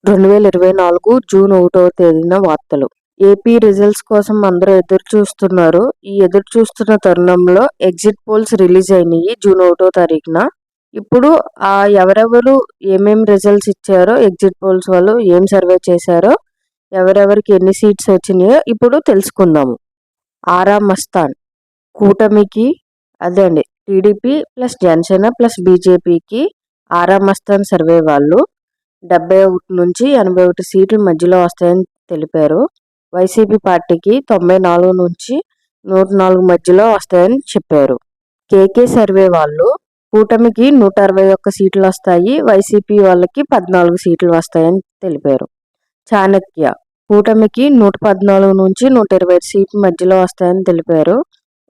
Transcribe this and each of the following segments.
2024 June 1వ తేదీన వార్తలు. ఏపీ రిజల్ట్స్ కోసం అందరూ ఎదురు చూస్తున్నారు. ఈ ఎదురు చూస్తున్న తరుణంలో ఎగ్జిట్ పోల్స్ రిలీజ్ అయినాయి జూన్ 1వ తారీఖున. ఇప్పుడు ఎవరెవరు ఏమేమి రిజల్ట్స్ ఇచ్చారో, ఎగ్జిట్ పోల్స్ వాళ్ళు ఏం సర్వే చేశారో, ఎవరెవరికి ఎన్ని సీట్స్ వచ్చినాయో ఇప్పుడు తెలుసుకుందాము. ఆరా మస్తాన్ కూటమికి అదే టీడీపీ ప్లస్ జనసేన ప్లస్ బీజేపీకి ఆరా మస్తాన్ సర్వే వాళ్ళు 71 నుంచి 81 సీట్ల మధ్యలో వస్తాయని తెలిపారు. వైసీపీ పార్టీకి 94 నుంచి 104 మధ్యలో వస్తాయని చెప్పారు. కేకే సర్వే వాళ్ళు కూటమికి 161 సీట్లు వస్తాయి, వైసీపీ వాళ్ళకి 14 సీట్లు వస్తాయని తెలిపారు. చాణక్య కూటమికి 114 నుంచి 120 సీట్ల మధ్యలో వస్తాయని తెలిపారు.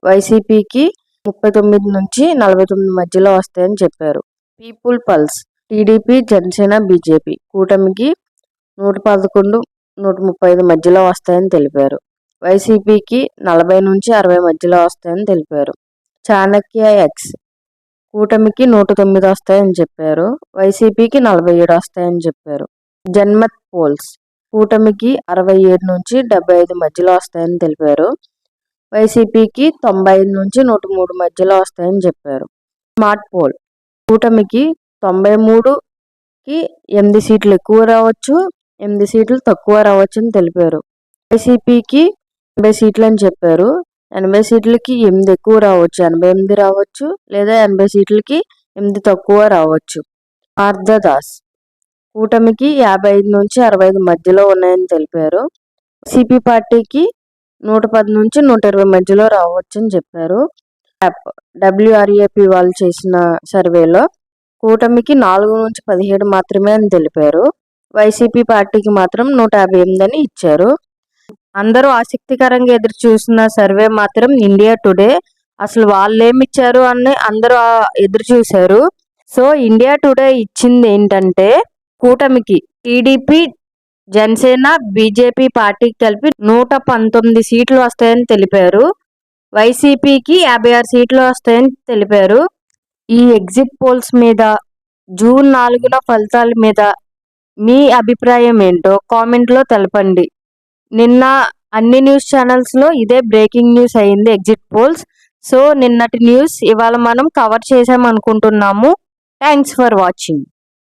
వైసీపీకి 39 నుంచి 49 మధ్యలో వస్తాయని చెప్పారు. People pulse TDP Janasena BJP కూటమికి 111, 135 మధ్యలో వస్తాయని తెలిపారు. వైసీపీకి 40 నుంచి 60 mధ్యలో వస్తాయని తెలిపారు. చాణక్య ఎక్స్ కూటమికి 109 వస్తాయని చెప్పారు. వైసీపీకి 47 వస్తాయని చెప్పారు. జన్మత్ పోల్స్ కూటమికి 67 నుంచి 75 మధ్యలో వస్తాయని తెలిపారు. వైసీపీకి 95 నుంచి 103 మధ్యలో వస్తాయని చెప్పారు. స్మార్ట్ పోల్ కూటమికి 93కి 8 సీట్లు ఎక్కువ రావచ్చు, 8 సీట్లు తక్కువ రావచ్చు అని తెలిపారు. వైసీపీకి 80 సీట్లు అని చెప్పారు. 80 సీట్లకి 8 ఎక్కువ రావచ్చు, 88 రావచ్చు, లేదా 80 సీట్లకి 8 తక్కువ రావచ్చు. పార్థదాస్ కూటమికి 55 నుంచి 65 మధ్యలో ఉన్నాయని తెలిపారు. వైసీపీ పార్టీకి 110 నుంచి 120 మధ్యలో రావచ్చని చెప్పారు. డబ్ల్యూఆర్ఏపీ వాళ్ళు చేసిన సర్వేలో కూటమికి 4 నుంచి 17 మాత్రమే అని తెలిపారు. వైసీపీ పార్టీకి మాత్రం 158 అని ఇచ్చారు. అందరూ ఆసక్తికరంగా ఎదురు చూసిన సర్వే మాత్రం ఇండియా టుడే. అసలు వాళ్ళు ఏమి ఇచ్చారు అని అందరూ ఎదురు చూశారు. సో ఇండియా టుడే ఇచ్చింది ఏంటంటే కూటమికి టీడీపీ జనసేన బీజేపీ పార్టీకి కలిపి 119 సీట్లు వస్తాయని తెలిపారు. వైసీపీకి 56 సీట్లు వస్తాయని తెలిపారు. ఈ ఎగ్జిట్ పోల్స్ మీద జూన్ 4న ఫలితాల మీద మీ అభిప్రాయం ఏంటో కామెంట్లో తెలపండి. నిన్న అన్ని న్యూస్ ఛానల్స్లో ఇదే బ్రేకింగ్ న్యూస్ అయింది ఎగ్జిట్ పోల్స్. సో నిన్నటి న్యూస్ ఇవాళ మనం కవర్ చేసామనుకుంటున్నాము. Thanks for watching.